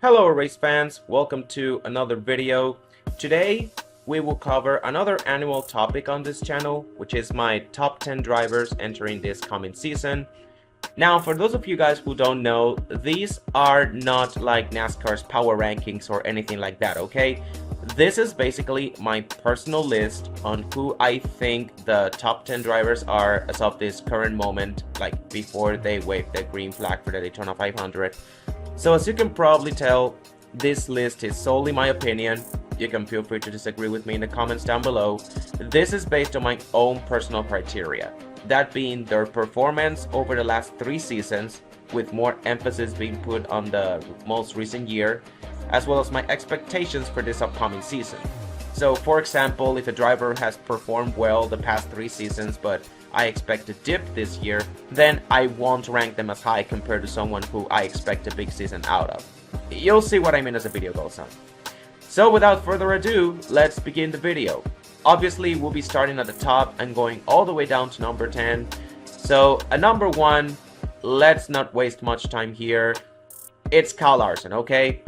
Hello race fans, welcome to another video. Today we will cover another annual topic on this channel, which is my top 10 drivers entering this coming season. Now for those of you guys who don't know, these are not like NASCAR's power rankings or anything like that, okay? This is basically my personal list on who I think the top 10 drivers are as of this current moment, like before they wave the green flag for the Daytona 500. So as you can probably tell, this list is solely my opinion. You can feel free to disagree with me in the comments down below. This is based on my own personal criteria, that being their performance over the last 3 seasons, with more emphasis being put on the most recent year, as well as my expectations for this upcoming season. So for example, if a driver has performed well the past 3 seasons but I expect a dip this year, then I won't rank them as high compared to someone who I expect a big season out of. You'll see what I mean as the video goes on. So without further ado, let's begin the video. Obviously we'll be starting at the top and going all the way down to number 10. So at number 1, let's not waste much time here. It's Kyle Larson, okay?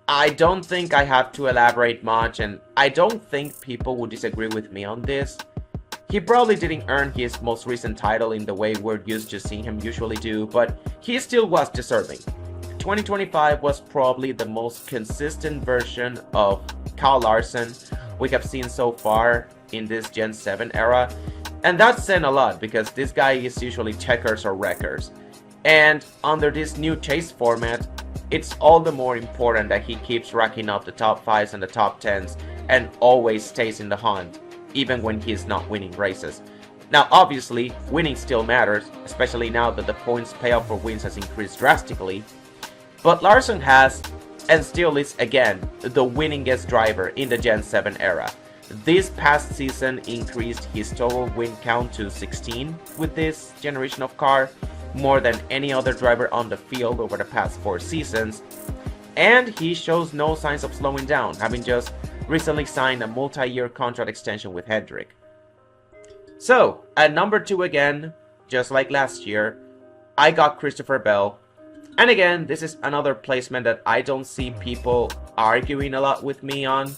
I don't think I have to elaborate much, and I don't think people would disagree with me on this. He probably didn't earn his most recent title in the way we're used to seeing him usually do, but he still was deserving. 2025 was probably the most consistent version of Kyle Larson we have seen so far in this Gen 7 era, and that's saying a lot because this guy is usually checkers or wreckers. And under this new chase format, it's all the more important that he keeps racking up the top 5s and the top 10s and always stays in the hunt, even when he's not winning races. Now obviously, winning still matters, especially now that the points payout for wins has increased drastically. But Larson has, and still is again, the winningest driver in the Gen 7 era. This past season increased his total win count to 16 with this generation of car, more than any other driver on the field over the past 4 seasons. And he shows no signs of slowing down, having just recently signed a multi-year contract extension with Hendrick. So, at number 2 again, just like last year, I got Christopher Bell. And again, this is another placement that I don't see people arguing a lot with me on.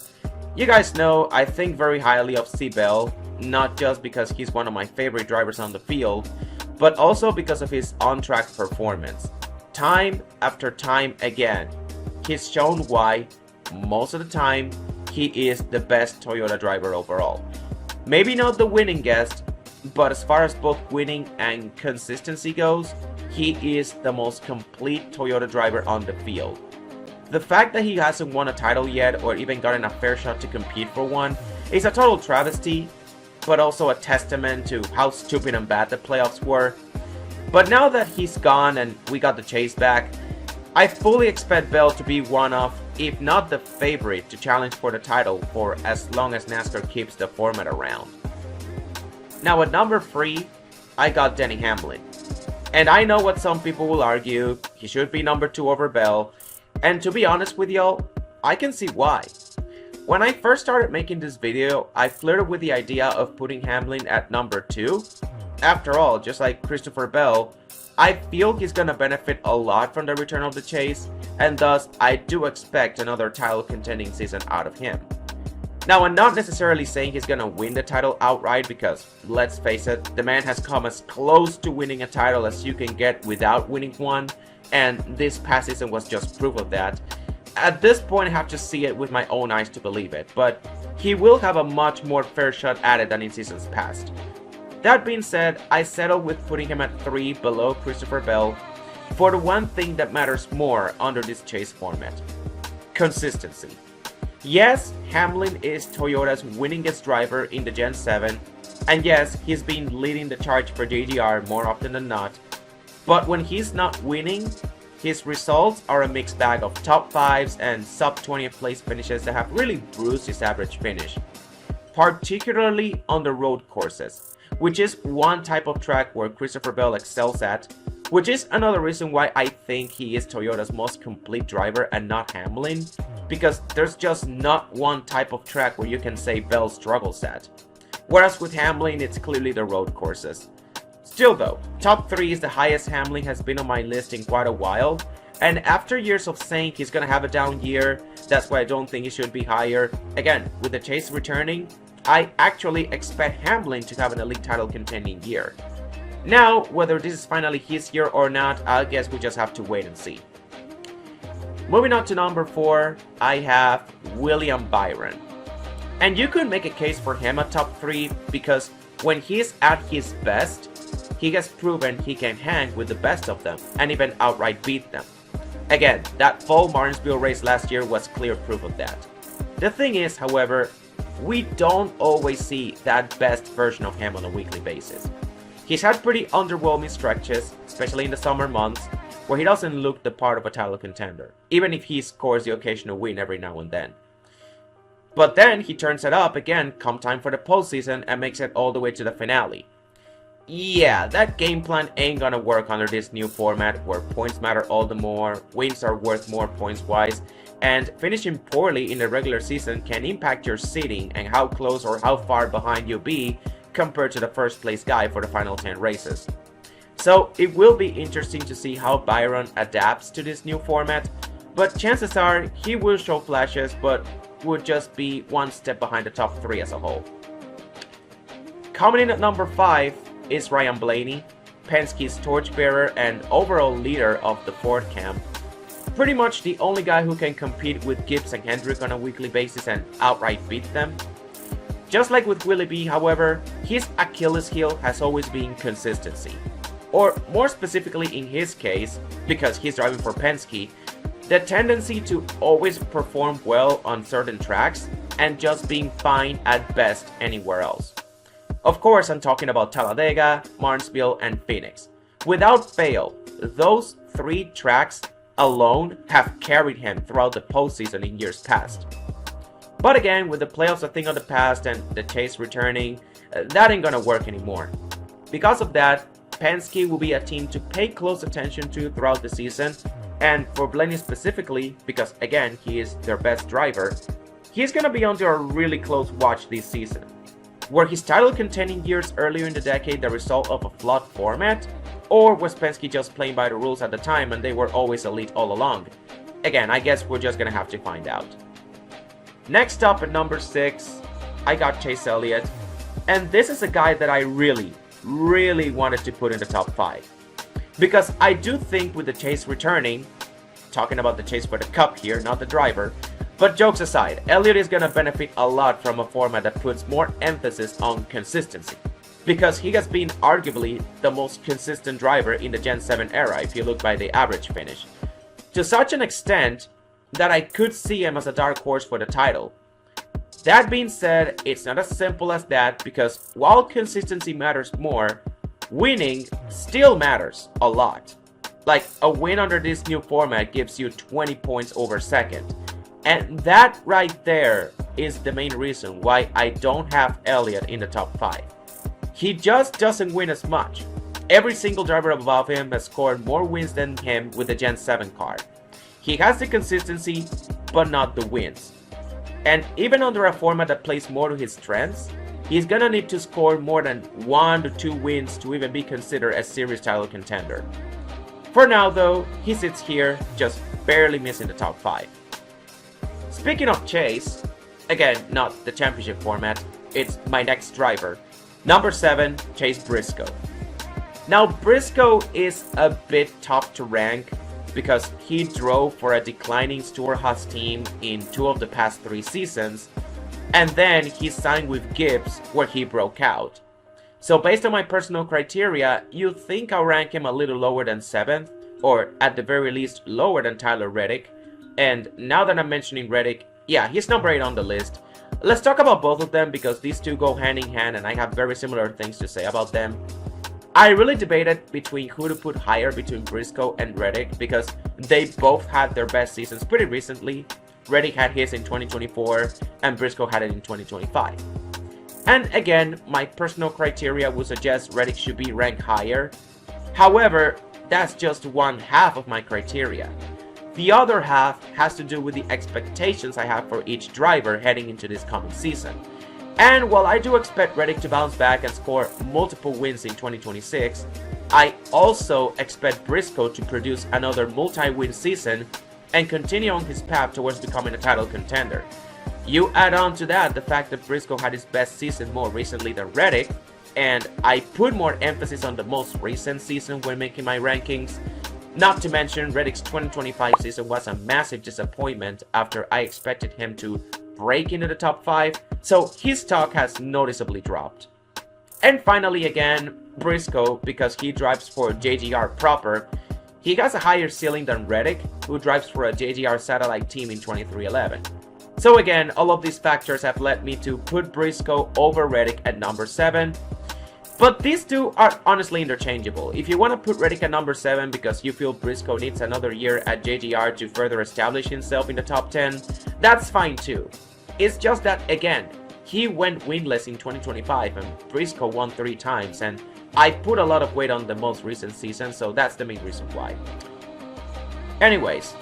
You guys know I think very highly of C. Bell, not just because he's one of my favorite drivers on the field, but also because of his on-track performance. Time after time again, he's shown why, most of the time, he is the best Toyota driver overall. Maybe not the winningest, but as far as both winning and consistency goes, he is the most complete Toyota driver on the field. The fact that he hasn't won a title yet or even gotten a fair shot to compete for one is a total travesty, but also a testament to how stupid and bad the playoffs were. But now that he's gone and we got the chase back, I fully expect Bell to be one of, if not the favorite, to challenge for the title for as long as NASCAR keeps the format around. Now at number 3, I got Denny Hamlin. And I know what some people will argue, he should be number 2 over Bell, and to be honest with y'all, I can see why. When I first started making this video, I flirted with the idea of putting Hamlin at number 2. After all, just like Christopher Bell, I feel he's gonna benefit a lot from the return of the chase, and thus I do expect another title contending season out of him. Now, I'm not necessarily saying he's gonna win the title outright because, let's face it, the man has come as close to winning a title as you can get without winning one, and this past season was just proof of that. At this point, I have to see it with my own eyes to believe it, but he will have a much more fair shot at it than in seasons past. That being said, I settled with putting him at 3 below Christopher Bell for the one thing that matters more under this chase format: consistency. Yes, Hamlin is Toyota's winningest driver in the Gen 7, and yes, he's been leading the charge for JGR more often than not, but when he's not winning, his results are a mixed bag of top 5s and sub 20th place finishes that have really bruised his average finish, particularly on the road courses, which is one type of track where Christopher Bell excels at, which is another reason why I think he is Toyota's most complete driver and not Hamlin, because there's just not one type of track where you can say Bell struggles at. Whereas with Hamlin, it's clearly the road courses. Still though, top 3 is the highest Hamlin has been on my list in quite a while, And after years of saying he's gonna have a down year, that's why I don't think he should be higher. Again, with the chase returning, I actually expect Hamlin to have an elite title contending year. Now, whether this is finally his year or not, I guess we just have to wait and see. Moving on to number 4, I have William Byron. And you could make a case for him at top 3 because when he's at his best, he has proven he can hang with the best of them and even outright beat them. Again, that fall Martinsville race last year was clear proof of that. The thing is, however, we don't always see that best version of him on a weekly basis. He's had pretty underwhelming stretches, especially in the summer months, where he doesn't look the part of a title contender, even if he scores the occasional win every now and then. But then he turns it up again come time for the postseason and makes it all the way to the finale. Yeah, that game plan ain't gonna work under this new format where points matter all the more, wins are worth more points-wise, and finishing poorly in the regular season can impact your seeding and how close or how far behind you'll be compared to the first place guy for the final 10 races. So it will be interesting to see how Byron adapts to this new format, but chances are he will show flashes but would just be one step behind the top 3 as a whole. Coming in at number 5 is Ryan Blaney, Penske's torchbearer and overall leader of the Ford camp. Pretty much the only guy who can compete with Gibbs and Hendrick on a weekly basis and outright beat them. Just like with Willie B, however, his Achilles heel has always been consistency. Or more specifically in his case, because he's driving for Penske, the tendency to always perform well on certain tracks and just being fine at best anywhere else. Of course, I'm talking about Talladega, Martinsville, and Phoenix. Without fail, those 3 tracks alone have carried him throughout the postseason in years past. But again, with the playoffs a thing of the past and the chase returning, that ain't gonna work anymore. Because of that, Penske will be a team to pay close attention to throughout the season, and for Blaney specifically, because again, he is their best driver, he's gonna be under a really close watch this season. Were his title contending years earlier in the decade the result of a flawed format? Or was Penske just playing by the rules at the time and they were always elite all along? Again, I guess we're just gonna have to find out. Next up at number 6, I got Chase Elliott, and this is a guy that I really wanted to put in the top 5. Because I do think with the chase returning, talking about the chase for the cup here, not the driver, but jokes aside, Elliott is gonna benefit a lot from a format that puts more emphasis on consistency. Because he has been arguably the most consistent driver in the Gen 7 era if you look by the average finish. To such an extent that I could see him as a dark horse for the title. That being said, it's not as simple as that because while consistency matters more, winning still matters a lot. Like a win under this new format gives you 20 points over second. And that right there is the main reason why I don't have Elliott in the top 5. He just doesn't win as much. Every single driver above him has scored more wins than him with the Gen 7 car. He has the consistency, but not the wins. And even under a format that plays more to his strengths, he's gonna need to score more than 1 to 2 wins to even be considered a series title contender. For now though, he sits here, just barely missing the top 5. Speaking of Chase, again, not the championship format, it's my next driver. Number 7, Chase Briscoe. Now Briscoe is a bit tough to rank because he drove for a declining Stewart-Haas team in 2 of the past 3 seasons, and then he signed with Gibbs where he broke out. So based on my personal criteria, you'd think I'll rank him a little lower than 7th, or at the very least lower than Tyler Reddick. And now that I'm mentioning Reddick, yeah, he's number 8 on the list. Let's talk about both of them because these two go hand in hand and I have very similar things to say about them. I really debated between who to put higher between Briscoe and Reddick because they both had their best seasons pretty recently. Reddick had his in 2024 and Briscoe had it in 2025. And again, my personal criteria would suggest Reddick should be ranked higher. However, that's just one half of my criteria. The other half has to do with the expectations I have for each driver heading into this coming season. And while I do expect Reddick to bounce back and score multiple wins in 2026, I also expect Briscoe to produce another multi-win season and continue on his path towards becoming a title contender. You add on to that the fact that Briscoe had his best season more recently than Reddick, and I put more emphasis on the most recent season when making my rankings. Not to mention, Reddick's 2025 season was a massive disappointment after I expected him to break into the top 5, so his stock has noticeably dropped. And finally again, Briscoe, because he drives for JGR proper, he has a higher ceiling than Reddick, who drives for a JGR satellite team in 2311. So again, all of these factors have led me to put Briscoe over Reddick at number 7. But these two are honestly interchangeable. If you want to put Reddick at number 7 because you feel Briscoe needs another year at JGR to further establish himself in the top 10, that's fine too. It's just that, again, he went winless in 2025 and Briscoe won 3 times, and I put a lot of weight on the most recent season, so that's the main reason why. Anyways,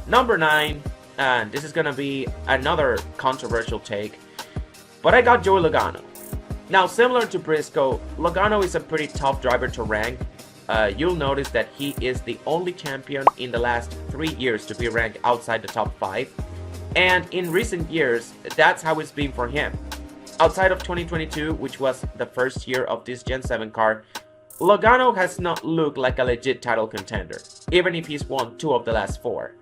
number 9, and this is gonna be another controversial take, but I got Joey Logano. Now, similar to Briscoe, Logano is a pretty tough driver to rank. You'll notice that he is the only champion in the last 3 years to be ranked outside the top 5. And in recent years, that's how it's been for him. Outside of 2022, which was the first year of this Gen 7 car, Logano has not looked like a legit title contender, even if he's won 2 of the last 4.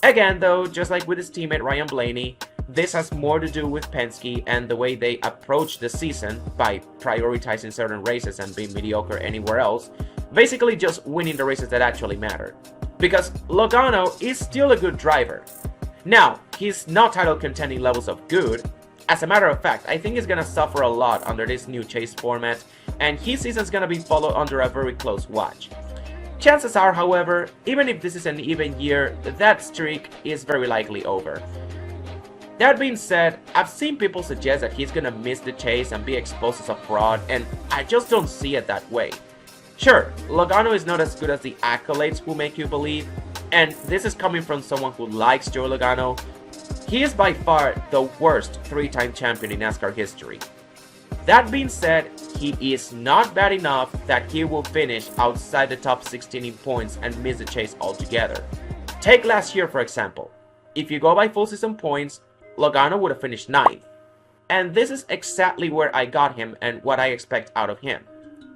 Again though, just like with his teammate Ryan Blaney, this has more to do with Penske and the way they approach the season by prioritizing certain races and being mediocre anywhere else, basically just winning the races that actually matter. Because Logano is still a good driver. Now, he's not title contending levels of good. As a matter of fact, I think he's gonna suffer a lot under this new chase format, and his season's gonna be followed under a very close watch. Chances are, however, even if this is an even year, that streak is very likely over. That being said, I've seen people suggest that he's gonna miss the chase and be exposed as a fraud, and I just don't see it that way. Sure, Logano is not as good as the accolades will make you believe, and this is coming from someone who likes Joey Logano. He is by far the worst 3-time champion in NASCAR history. That being said, he is not bad enough that he will finish outside the top 16 in points and miss the chase altogether. Take last year for example. If you go by full season points, Logano would have finished 9th. And this is exactly where I got him and what I expect out of him.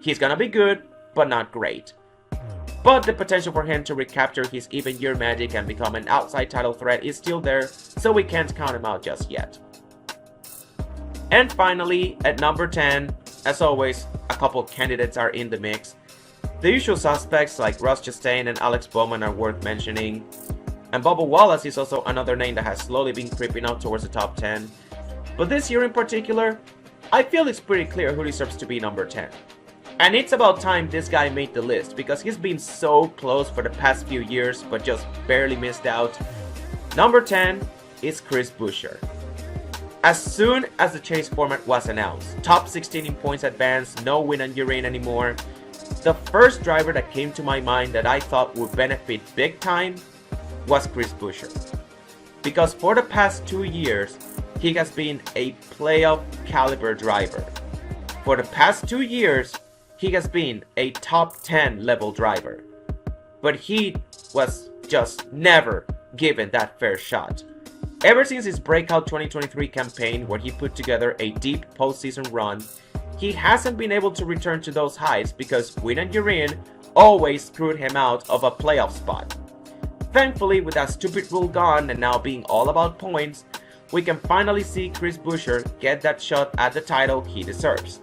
He's gonna be good, but not great. But the potential for him to recapture his even year magic and become an outside title threat is still there, so we can't count him out just yet. And finally, at number 10, as always, a couple candidates are in the mix. The usual suspects like Ross Chastain and Alex Bowman are worth mentioning. And Bubba Wallace is also another name that has slowly been creeping up towards the top 10. But this year in particular, I feel it's pretty clear who deserves to be number 10. And it's about time this guy made the list, because he's been so close for the past few years but just barely missed out. Number 10 is Chris Buescher. As soon as the chase format was announced, top 16 in points advance, no win on urine anymore, the first driver that came to my mind that I thought would benefit big time was Chris Buescher. Because for the past 2 years, he has been a playoff caliber driver. For the past 2 years, he has been a top 10 level driver. But he was just never given that fair shot. Ever since his breakout 2023 campaign where he put together a deep postseason run, he hasn't been able to return to those heights because win and urine always screwed him out of a playoff spot. Thankfully, with that stupid rule gone and now being all about points, we can finally see Chris Buescher get that shot at the title he deserves.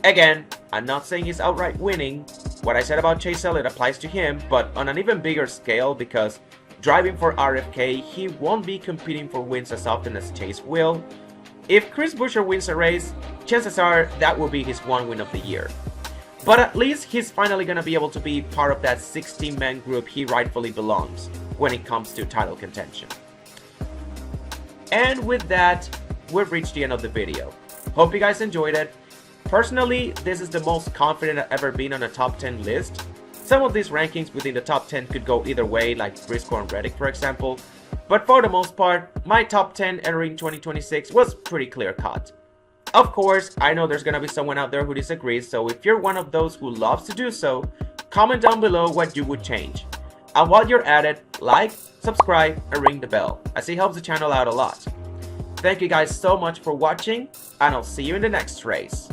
Again, I'm not saying he's outright winning. What I said about Chase Elliott applies to him, but on an even bigger scale, because driving for RFK, he won't be competing for wins as often as Chase will. If Chris Buescher wins a race, chances are that will be his one win of the year. But at least he's finally gonna be able to be part of that 16-man group he rightfully belongs when it comes to title contention. And with that, we've reached the end of the video. Hope you guys enjoyed it. Personally, this is the most confident I've ever been on a top 10 list. Some of these rankings within the top 10 could go either way, like Briscoe and Reddick for example, but for the most part, my top 10 entering 2026 was pretty clear cut. Of course, I know there's gonna be someone out there who disagrees, so if you're one of those who loves to do so, comment down below what you would change. And while you're at it, like, subscribe, and ring the bell, as it helps the channel out a lot. Thank you guys so much for watching, and I'll see you in the next race.